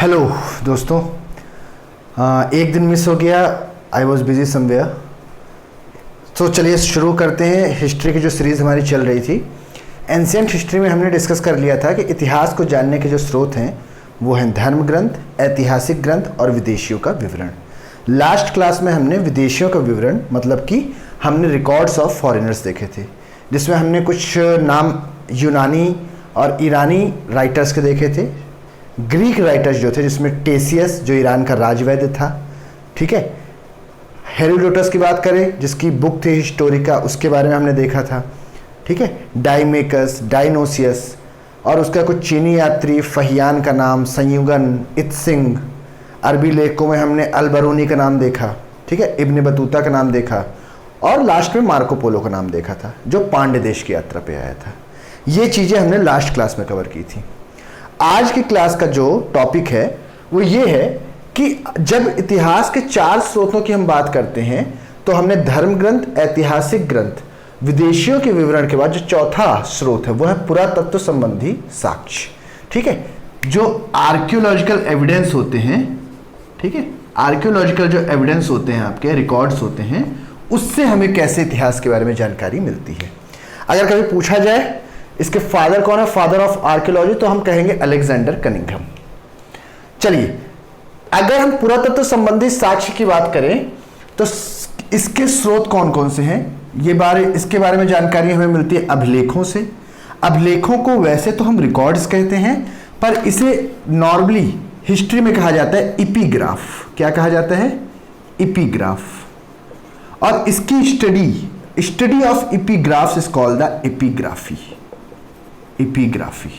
Hello दोस्तों, एक दिन मिस हो गया, आई वॉज बिजी समवेयर। तो चलिए शुरू करते हैं। हिस्ट्री की जो सीरीज़ हमारी चल रही थी, एंशिएंट हिस्ट्री में हमने डिस्कस कर लिया था कि इतिहास को जानने के जो स्रोत हैं वो हैं धर्म ग्रंथ, ऐतिहासिक ग्रंथ और विदेशियों का विवरण। लास्ट क्लास में हमने विदेशियों का विवरण मतलब कि हमने रिकॉर्ड्स ऑफ फॉरेनर्स देखे थे, जिसमें हमने कुछ नाम यूनानी और ईरानी राइटर्स के देखे थे, ग्रीक राइटर्स जो थे जिसमें टेसियस जो ईरान का राजवैद्य था, ठीक है, हेरोडोटस की बात करें जिसकी बुक थी हिस्टोरिका, उसके बारे में हमने देखा था, ठीक है, डाइमेकस, डायनोसियस और उसका कुछ चीनी यात्री फहियान का नाम, संयुगन, इत्सिंग। अरबी लेखों में हमने अलबरूनी का नाम देखा, ठीक है, इब्न बतूता का नाम देखा और लास्ट में मार्को पोलो का नाम देखा था जो पांड्य देश की यात्रा पे आया था। ये चीज़ें हमने लास्ट क्लास में कवर की थी। आज की क्लास का जो टॉपिक है वो ये है कि जब इतिहास के 4 स्रोतों की हम बात करते हैं तो हमने धर्म ग्रंथ, ऐतिहासिक ग्रंथ, विदेशियों के विवरण के बाद जो चौथा स्रोत है वो है पुरातत्व संबंधी साक्ष्य, ठीक है, जो आर्कियोलॉजिकल एविडेंस होते हैं, ठीक है, आर्कियोलॉजिकल जो एविडेंस होते हैं, आपके रिकॉर्ड्स होते हैं, उससे हमें कैसे इतिहास के बारे में जानकारी मिलती है। अगर कभी पूछा जाए इसके फादर कौन है, फादर ऑफ आर्कियोलॉजी, तो हम कहेंगे अलेक्जेंडर कनिंघम। चलिए, अगर हम पुरातत्व संबंधी साक्ष्य की बात करें तो इसके स्रोत कौन कौन से हैं, इसके बारे में जानकारी हमें मिलती है अभिलेखों से। अभिलेखों को वैसे तो हम रिकॉर्ड्स कहते हैं, पर इसे नॉर्मली हिस्ट्री में कहा जाता है इपिग्राफ। क्या कहा जाता है? इपिग्राफ। और इसकी study of epigraphs is called the epigraphy. Epigraphy,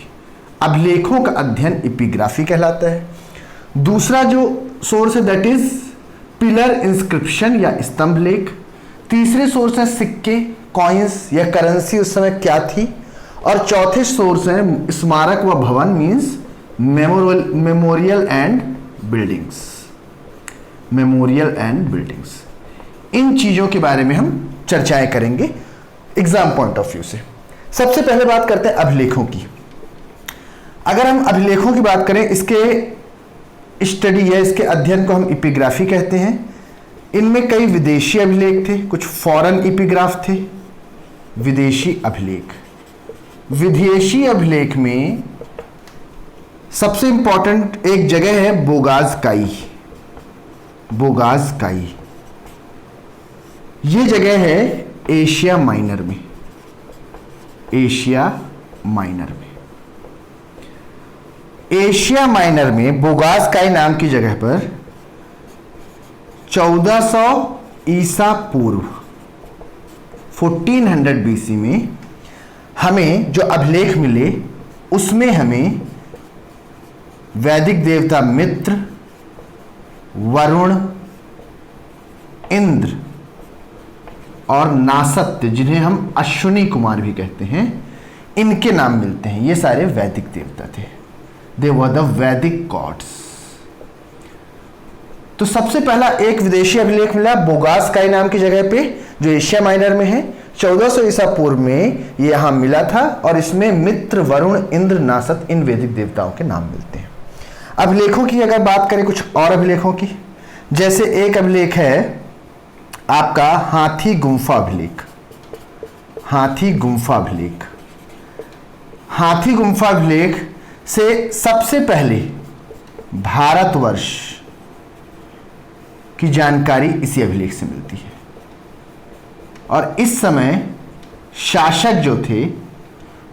अभिलेखों का अध्ययन एपिग्राफी कहलाता है। दूसरा जो सोर्स है दैट इज पिलर इंस्क्रिप्शन या स्तंभ लेख। तीसरे सोर्स है सिक्के, कॉइन्स या करेंसी उस समय क्या थी। और चौथे सोर्स है स्मारक व भवन means memorial and buildings. Memorial and buildings, इन चीजों के बारे में हम चर्चाएं करेंगे एग्जाम पॉइंट ऑफ व्यू से। सबसे पहले बात करते हैं अभिलेखों की। अगर हम अभिलेखों की बात करें, इसके स्टडी या इसके अध्ययन को हम एपिग्राफी कहते हैं। इनमें कई विदेशी अभिलेख थे, कुछ फॉरेन एपिग्राफ थे। विदेशी अभिलेख, विदेशी अभिलेख में सबसे इंपॉर्टेंट एक जगह है बोगाजकाई। बोगाजकाई ये जगह है एशिया माइनर में। एशिया माइनर में बोगाजकाई नाम की जगह पर 1400 ईसा पूर्व 1400 बीसी में हमें जो अभिलेख मिले उसमें हमें वैदिक देवता मित्र, वरुण, इंद्र और नासत्य, जिन्हें हम अश्विनी कुमार भी कहते हैं, इनके नाम मिलते हैं। ये सारे वैदिक देवता थे, दे वर द वैदिक गॉड्स। तो सबसे पहला एक विदेशी अभिलेख मिला बोगाजकाई नाम की जगह पे जो एशिया माइनर में है। 1400 ईसा पूर्व में ये यहां मिला था और इसमें मित्र, वरुण, इंद्र, नासत, इन वैदिक देवताओं के नाम मिलते हैं। अभिलेखों की अगर बात करें कुछ और अभिलेखों की, जैसे एक अभिलेख है आपका हाथी गुम्फा अभिलेख। हाथी गुम्फा अभिलेख, हाथी गुम्फा अभिलेख से सबसे पहले भारतवर्ष की जानकारी इसी अभिलेख से मिलती है। और इस समय शासक जो थे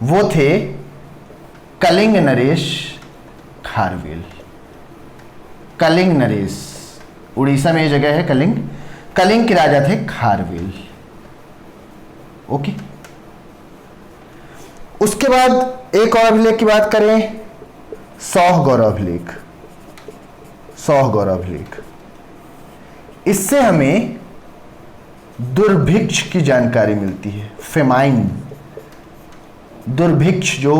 वो थे कलिंग नरेश खारवेल। कलिंग नरेश, उड़ीसा में ये जगह है कलिंग। कलिंग के राजा थे खारवेल। ओके, उसके बाद एक और अभिलेख की बात करें, सौहगौर अभिलेख। सौहगौर अभिलेख, इससे हमें दुर्भिक्ष की जानकारी मिलती है। फेमाइन, दुर्भिक्ष, जो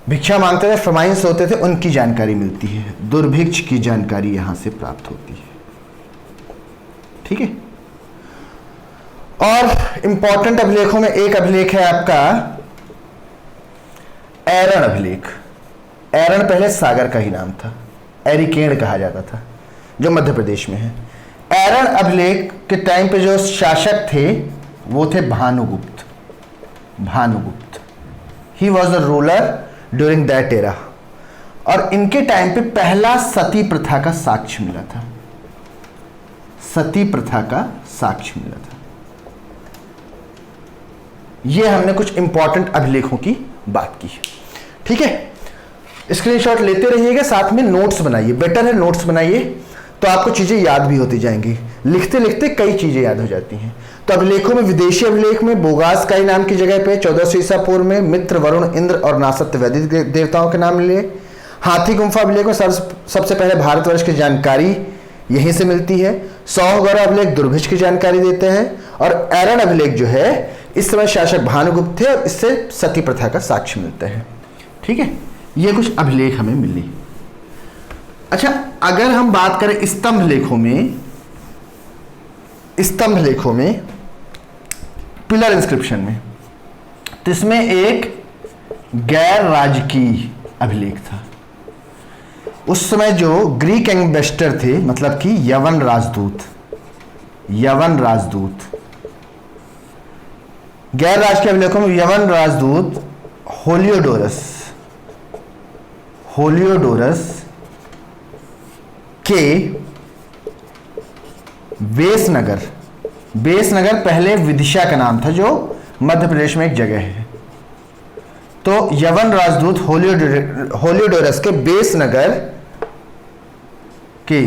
भिक्षा मांगते थे, फेमाइन्स होते थे, उनकी जानकारी मिलती है। दुर्भिक्ष की जानकारी यहां से प्राप्त होती है, ठीक है। और इंपॉर्टेंट अभिलेखों में एक अभिलेख है आपका एरन अभिलेख। एरन पहले सागर का ही नाम था, एरिकेण कहा जाता था, जो मध्य प्रदेश में है। एरन अभिलेख के टाइम पे जो शासक थे वो थे Bhanugupta. Bhanugupta, he was the ruler during that era. और इनके टाइम पे पहला सती प्रथा का साक्ष्य मिला था। सती प्रथा का साक्ष्य मिला था। ये हमने कुछ इंपॉर्टेंट अभिलेखों की बात की। ठीक है, स्क्रीनशॉट लेते रहिएगा, साथ में नोट्स बनाइए। बेटर है नोट्स बनाइए, तो आपको चीजें याद भी होती जाएंगी। लिखते लिखते कई चीजें याद हो जाती हैं। तो अभिलेखों में, विदेशी अभिलेख में बोगासकाई नाम की जगह पे 1400 ईसा पूर्व में मित्र, वरुण, इंद्र और नासत्य वैदिक देवताओं के नाम मिले। हाथी गुम्फा अभिलेख में सबसे पहले भारतवर्ष की जानकारी यहीं से मिलती है। सौगौरव अभिलेख दुर्भिक्ष की जानकारी देते हैं। और एरन अभिलेख जो है, इस समय शासक भानुगुप्त थे और इससे सती प्रथा का साक्ष्य मिलते हैं। ठीक है, ये कुछ अभिलेख हमें मिली। अच्छा, अगर हम बात करें स्तंभ लेखों में, पिलर इंस्क्रिप्शन में, तो इसमें एक गैर राजकीय अभिलेख था। उस समय जो ग्रीक एम्बेसडर थे, मतलब कि यवन राजदूत, गैर राजकीय अभिलेखों में यवन राजदूत होलियोडोरस के बेसनगर पहले विदिशा का नाम था, जो मध्य प्रदेश में एक जगह है। तो यवन राजदूत होलियोडोरस के बेसनगर के,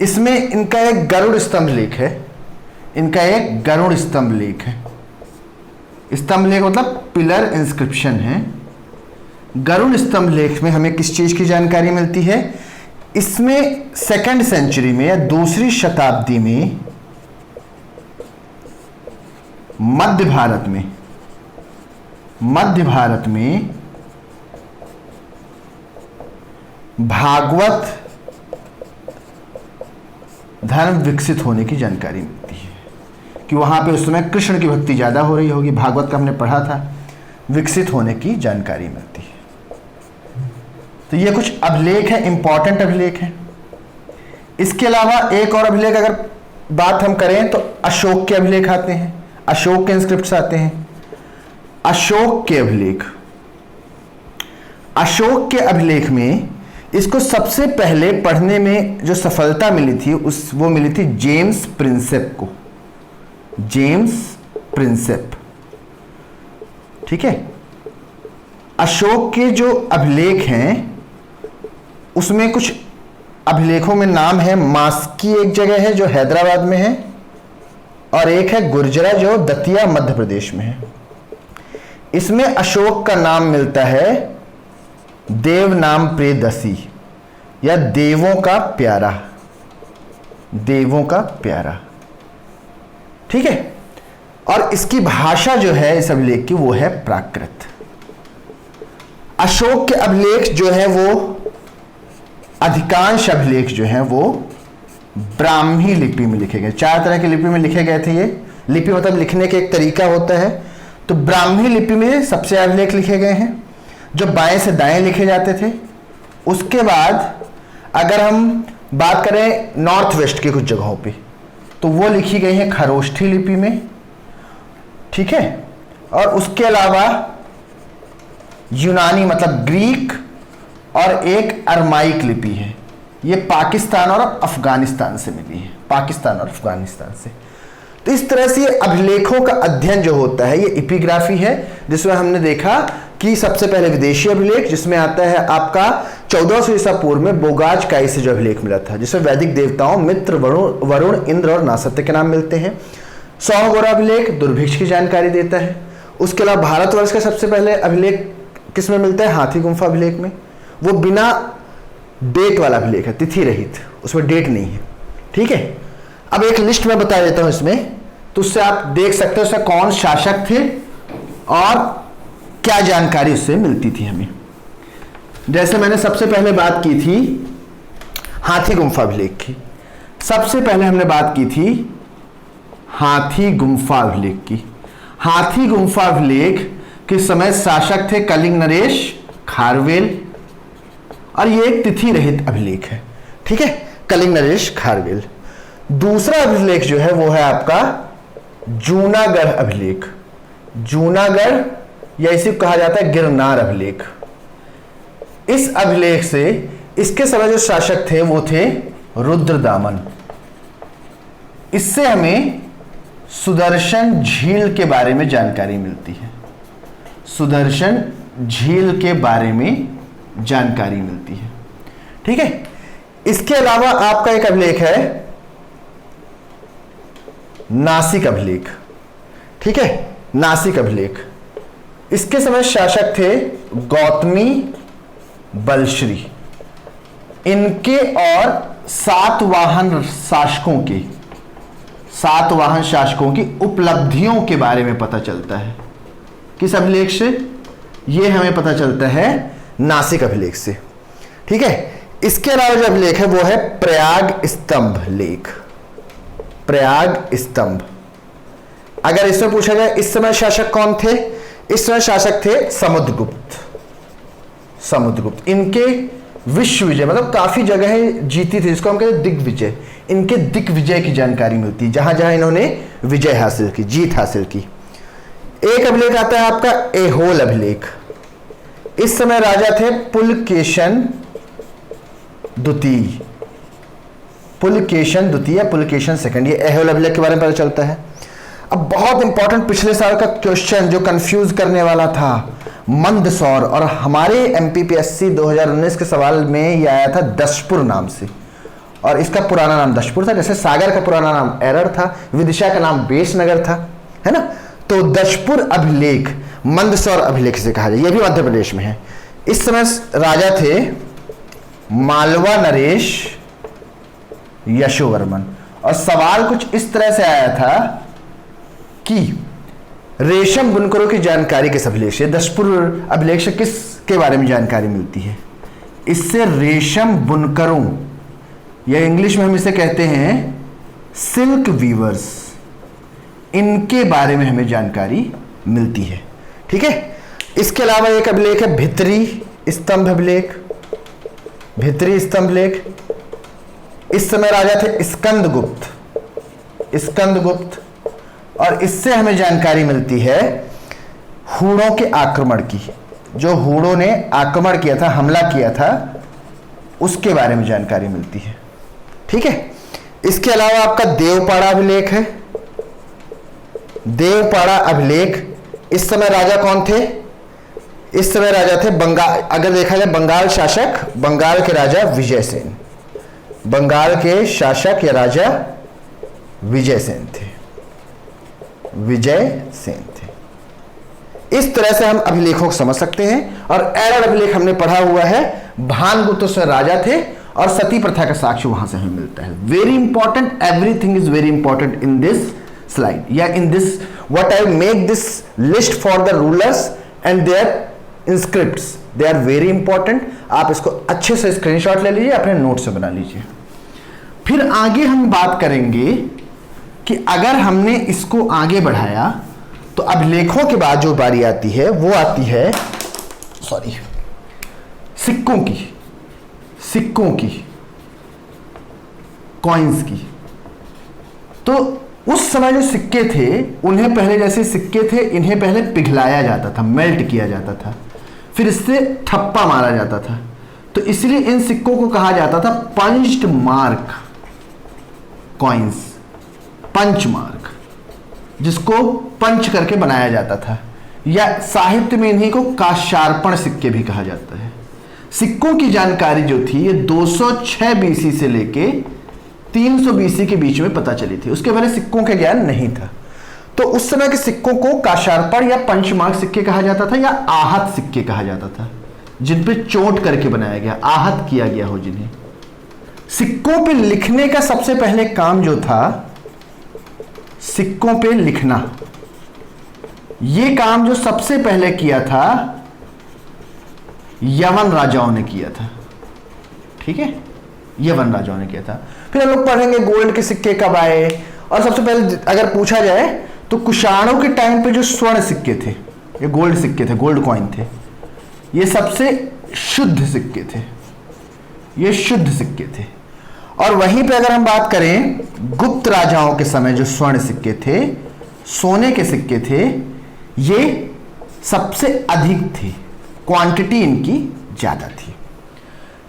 इसमें इनका एक गरुड़ स्तंभ लेख है। स्तंभ लेख मतलब पिलर इंस्क्रिप्शन है। गरुड़ स्तंभ लेख में हमें किस चीज की जानकारी मिलती है? इसमें 2nd सेंचुरी में या 2री शताब्दी में मध्य भारत में भागवत धर्म विकसित होने की जानकारी मिलती है कि वहां पे उस समय कृष्ण की भक्ति ज्यादा हो रही होगी। भागवत का हमने पढ़ा था, विकसित होने की जानकारी मिलती है। तो ये कुछ अभिलेख है, इंपॉर्टेंट अभिलेख है। इसके अलावा एक और अभिलेख अगर बात हम करें तो अशोक के अभिलेख आते हैं, अशोक के इंस्क्रिप्ट्स आते हैं। अशोक के अभिलेख में इसको सबसे पहले पढ़ने में जो सफलता मिली थी वो मिली थी जेम्स प्रिंसेप। ठीक है, अशोक के जो अभिलेख हैं उसमें कुछ अभिलेखों में नाम है, मास्की एक जगह है जो हैदराबाद में है, और एक है गुर्जरा जो दतिया मध्य प्रदेश में है। इसमें अशोक का नाम मिलता है देव नाम प्रेदसी या देवों का प्यारा। ठीक है, और इसकी भाषा जो है इस अभिलेख की वो है प्राकृत। अशोक के अभिलेख जो है वो, अधिकांश अभिलेख जो हैं वो ब्राह्मी लिपि में लिखे गए। 4 तरह की लिपि में लिखे गए थे। ये लिपि मतलब लिखने का एक तरीका होता है। तो ब्राह्मी लिपि में सबसे अभिलेख लिखे गए हैं जो बाएं से दाएं लिखे जाते थे। उसके बाद अगर हम बात करें नॉर्थ वेस्ट की कुछ जगहों पे, तो वो लिखी गई है खरोष्ठी लिपि में। ठीक है, और उसके अलावा यूनानी मतलब ग्रीक और एक अरमाइक लिपि है। ये पाकिस्तान और अफगानिस्तान से मिली है, से। तो इस तरह से अभिलेखों का अध्ययन जो होता है ये एपिग्राफी है, जिसमें हमने देखा कि सबसे पहले विदेशी अभिलेख, जिसमें आता है आपका 1400 ईसा पूर्व में बोगाजकाई से जो अभिलेख मिला था, जिसमें वैदिक देवताओं मित्र, वरुण, इंद्र और नासत्य के नाम मिलते हैं। सौगौरव अभिलेख दुर्भिक्ष की जानकारी देता है। उसके अलावा भारतवर्ष का सबसे पहले अभिलेख किसमें मिलता है? हाथी गुम्फा अभिलेख में। वो बिना डेट वाला अभिलेख है, तिथि रहित, उसमें डेट नहीं है। ठीक है, अब एक लिस्ट में बता देता हूं इसमें, तो उससे आप देख सकते हो उससे कौन शासक थे और क्या जानकारी उससे मिलती थी हमें। जैसे मैंने सबसे पहले बात की थी हाथी गुम्फा अभिलेख की। सबसे पहले हमने बात की थी हाथी गुम्फा अभिलेख की। हाथी गुम्फा अभिलेख के समय शासक थे कलिंग नरेश खारवेल। और ये एक तिथि रहित अभिलेख है, ठीक है, कलिंग नरेश खारवेल। दूसरा अभिलेख जो है वो है आपका जूनागढ़ अभिलेख, जूनागढ़ या इसे कहा जाता है गिरनार अभिलेख। इस अभिलेख से इसके समय जो शासक थे वो थे रुद्रदामन। इससे हमें सुदर्शन झील के बारे में जानकारी मिलती है, सुदर्शन झील के बारे में जानकारी मिलती है, ठीक है। इसके अलावा आपका एक अभिलेख है नासिक अभिलेख, ठीक है, नासिक अभिलेख। इसके समय शासक थे गौतमी बलश्री। इनके और सातवाहन शासकों की उपलब्धियों के बारे में पता चलता है। किस अभिलेख से? यह हमें पता चलता है नासिक अभिलेख से, ठीक है। इसके अलावा जो अभिलेख है वो है प्रयाग स्तंभ लेख, प्रयाग स्तंभ। अगर इसमें पूछा जाए इस समय शासक कौन थे, इस समय शासक थे समुद्रगुप्त। समुद्रगुप्त इनके विश्व विजय मतलब काफी जगह जीती थी, इसको हम कहते हैं दिग्विजय। इनके दिग्विजय की जानकारी मिलती है, जहां जहां इन्होंने विजय हासिल की, जीत हासिल की। एक अभिलेख आता है आपका एहोल अभिलेख। इस समय राजा थे पुलकेशन द्वितीय, पुलकेशन द्वितीय, पुलकेशन सेकंड। ये एहोल अभिलेख के बारे में पता चलता है। अब बहुत इंपॉर्टेंट पिछले साल का क्वेश्चन जो कंफ्यूज करने वाला था, मंदसौर, और हमारे एमपीपीएससी 2019 के सवाल में ये आया था दशपुर नाम से, और इसका पुराना नाम दशपुर था। जैसे सागर का पुराना नाम एरर था, विदिशा का नाम बेसनगर था, है ना। तो दशपुर अभिलेख मंदसौर अभिलेख से कहा जाए, यह भी मध्य प्रदेश में है। इस समय राजा थे मालवा नरेश यशोवर्मन, और सवाल कुछ इस तरह से आया था कि रेशम बुनकरों की जानकारी किस अभिलेख से, दशपुर अभिलेख से किसके बारे में जानकारी मिलती है? इससे रेशम बुनकरों, या इंग्लिश में हम इसे कहते हैं सिल्क वीवर्स, इनके बारे में हमें जानकारी मिलती है, ठीक है। इसके अलावा एक अभिलेख है भित्री स्तंभ अभिलेख, भित्री स्तंभ लेख। इस समय राजा थे स्कंदगुप्त, स्कंदगुप्त, और इससे हमें जानकारी मिलती है हूणों के आक्रमण की। जो हूणों ने आक्रमण किया था, हमला किया था, उसके बारे में जानकारी मिलती है, ठीक है। इसके अलावा आपका देवपाड़ा अभिलेख है, देवपाड़ा अभिलेख। इस समय राजा कौन थे? इस समय राजा थे बंगाल, अगर देखा जाए बंगाल शासक, बंगाल के राजा विजयसेन, बंगाल के शासक या राजा विजयसेन थे, विजयसेन थे। इस तरह से हम अभिलेखों को समझ सकते हैं। और एरर अभिलेख हमने पढ़ा हुआ है, भानगुप्त उसमें राजा थे, और सती प्रथा का साक्ष्य वहां से हमें मिलता है। Very important, everything is very important in this slide, या in this what I make this list for the rulers and their inscripts, they are very important. आप इसको अच्छे से स्क्रीनशॉट ले लीजिए, अपने नोट से बना लीजिए। फिर आगे हम बात करेंगे कि अगर हमने इसको आगे बढ़ाया तो अभिलेखों के बाद जो बारी आती है वो आती है सिक्कों की, सिक्कों की, कॉइन्स की। तो उस समय जो सिक्के थे, उन्हें पहले जैसे सिक्के थे, इन्हें पहले पिघलाया जाता था, मेल्ट किया जाता था, फिर इससे ठप्पा मारा जाता था। तो इसलिए इन सिक्कों को कहा जाता था punched mark coins, punch mark, जिसको पंच करके बनाया जाता था, या साहित्य में इन्हीं को काशार्पण सिक्के भी कहा जाता है। सिक्कों की जानकारी जो थी ये 206 बीसी से लेके 300 बीसी के बीच में पता चली थी। उसके पहले सिक्कों का ज्ञान नहीं था। तो उस समय के सिक्कों को काशार्पण या पंचमार्क सिक्के कहा जाता था, या आहत सिक्के कहा जाता था, जिन पे चोट करके बनाया गया, आहत किया गया हो जिन्हें। सिक्कों पे लिखने का सबसे पहले काम जो था, सिक्कों पे लिखना, ये काम जो सबसे पहले किया था यवन राजाओं ने किया था, ठीक है, यवन राजाओं ने किया था। फिर हम लोग पढ़ेंगे गोल्ड के सिक्के कब आए, और सबसे पहले अगर पूछा जाए तो कुषाणों के टाइम पे जो स्वर्ण सिक्के थे, ये गोल्ड सिक्के थे, गोल्ड कॉइन थे, ये सबसे शुद्ध सिक्के थे, ये शुद्ध सिक्के थे। और वहीं पे अगर हम बात करें गुप्त राजाओं के समय जो स्वर्ण सिक्के थे, सोने के सिक्के थे, ये सबसे अधिक थे, क्वांटिटी इनकी ज्यादा थी।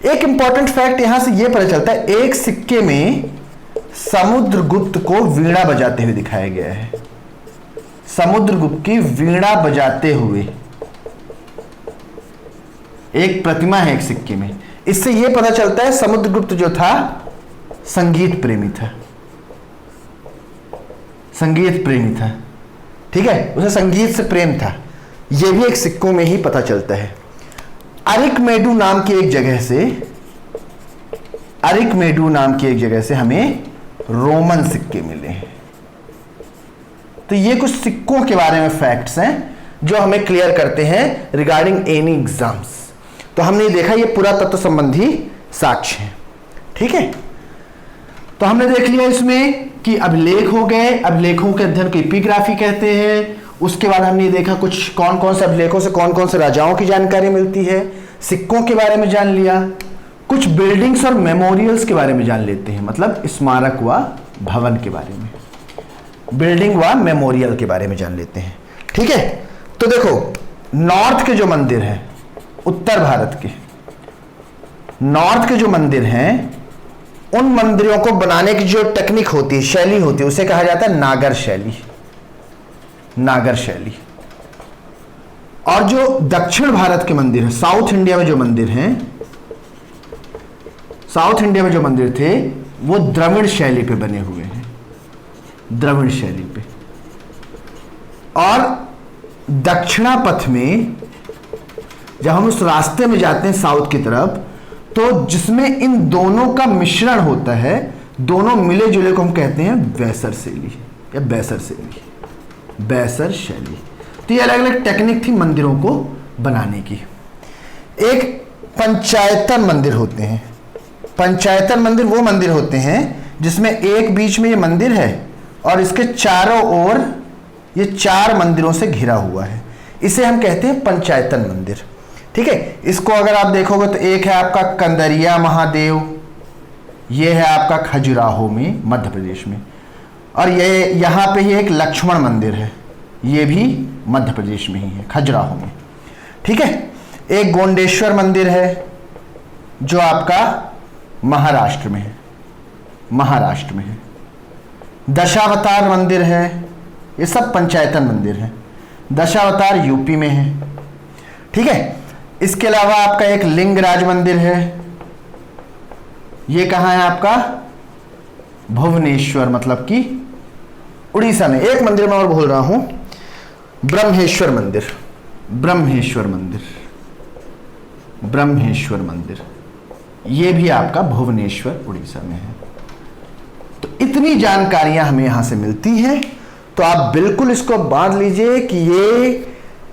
एक इंपॉर्टेंट फैक्ट यहां से यह पता चलता है, एक सिक्के में समुद्रगुप्त को वीणा बजाते हुए दिखाया गया है, समुद्रगुप्त की वीणा बजाते हुए एक प्रतिमा है एक सिक्के में। इससे यह पता चलता है समुद्रगुप्त जो था संगीत प्रेमी था, संगीत प्रेमी था, ठीक है, उसे संगीत से प्रेम था। यह भी एक सिक्कों में ही पता चलता है। अरिकमेडू नाम की एक जगह से, अरिकमेडू नाम की एक जगह से हमें रोमन सिक्के मिले हैं। तो ये कुछ सिक्कों के बारे में फैक्ट्स हैं जो हमें क्लियर करते हैं रिगार्डिंग एनी एग्जाम्स। तो हमने देखा ये पुरातत्व संबंधी साक्ष्य हैं, ठीक है। तो हमने देख लिया इसमें कि अभिलेख हो गए, अभिलेखों के अध्ययन को एपिग्राफी कहते हैं। उसके बाद हमने देखा कुछ कौन कौन से अभिलेखों से कौन कौन से राजाओं की जानकारी मिलती है, सिक्कों के बारे में जान लिया, कुछ बिल्डिंग्स और मेमोरियल्स के बारे में जान लेते हैं, मतलब स्मारक व भवन के बारे में, बिल्डिंग व मेमोरियल के बारे में जान लेते हैं, ठीक है। तो देखो नॉर्थ के जो मंदिर हैं, उत्तर भारत के नॉर्थ के जो मंदिर हैं, उन मंदिरों को बनाने की जो टेक्निक होती है, शैली होती है, उसे कहा जाता है नागर शैली, नागर शैली। और जो दक्षिण भारत के मंदिर है, साउथ इंडिया में जो मंदिर हैं, साउथ इंडिया में जो मंदिर थे वो द्रविड़ शैली पे बने हुए हैं, द्रविड़ शैली पे। और दक्षिणापथ में जब हम उस रास्ते में जाते हैं साउथ की तरफ, तो जिसमें इन दोनों का मिश्रण होता है, दोनों मिले जुले को हम कहते हैं बैसर शैली या बैसर शैली, बैसर शैली। तो ये अलग अलग टेक्निक थी मंदिरों को बनाने की। एक पंचायतन मंदिर होते हैं, पंचायतन मंदिर वो मंदिर होते हैं जिसमें एक बीच में ये मंदिर है और इसके चारों ओर ये 4 मंदिरों से घिरा हुआ है, इसे हम कहते हैं पंचायतन मंदिर, ठीक है। इसको अगर आप देखोगे तो एक है आपका कंदरिया महादेव, ये है आपका खजुराहो में मध्य प्रदेश में, और ये यहाँ पे ही एक लक्ष्मण मंदिर है, ये भी मध्य प्रदेश में ही है, खजुराहो में, ठीक है। एक गोंडेश्वर मंदिर है जो आपका महाराष्ट्र में है, महाराष्ट्र में है। दशावतार मंदिर है, ये सब पंचायतन मंदिर है। दशावतार यूपी में है, ठीक है। इसके अलावा आपका एक लिंगराज मंदिर है, ये कहाँ है आपका भुवनेश्वर, मतलब कि उड़ीसा में। एक मंदिर मैं और भूल रहा हूं, ब्रह्मेश्वर मंदिर, ब्रह्मेश्वर मंदिर, ब्रह्मेश्वर मंदिर, ये भी आपका भुवनेश्वर उड़ीसा में है। तो इतनी जानकारियां हमें यहां से मिलती हैं, तो आप बिल्कुल इसको बांध लीजिए कि ये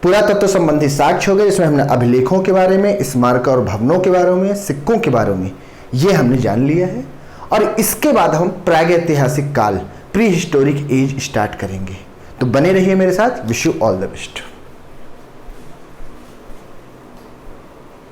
पुरातत्व संबंधी साक्ष्य हो गए, जिसमें हमने अभिलेखों के बारे में, स्मारक और भवनों के बारे में, सिक्कों के बारे में ये हमने जान लिया है। और इसके बाद हम प्रागैतिहासिक काल, प्री हिस्टोरिक एज स्टार्ट करेंगे। तो बने रहिए मेरे साथ। Wish you all the best.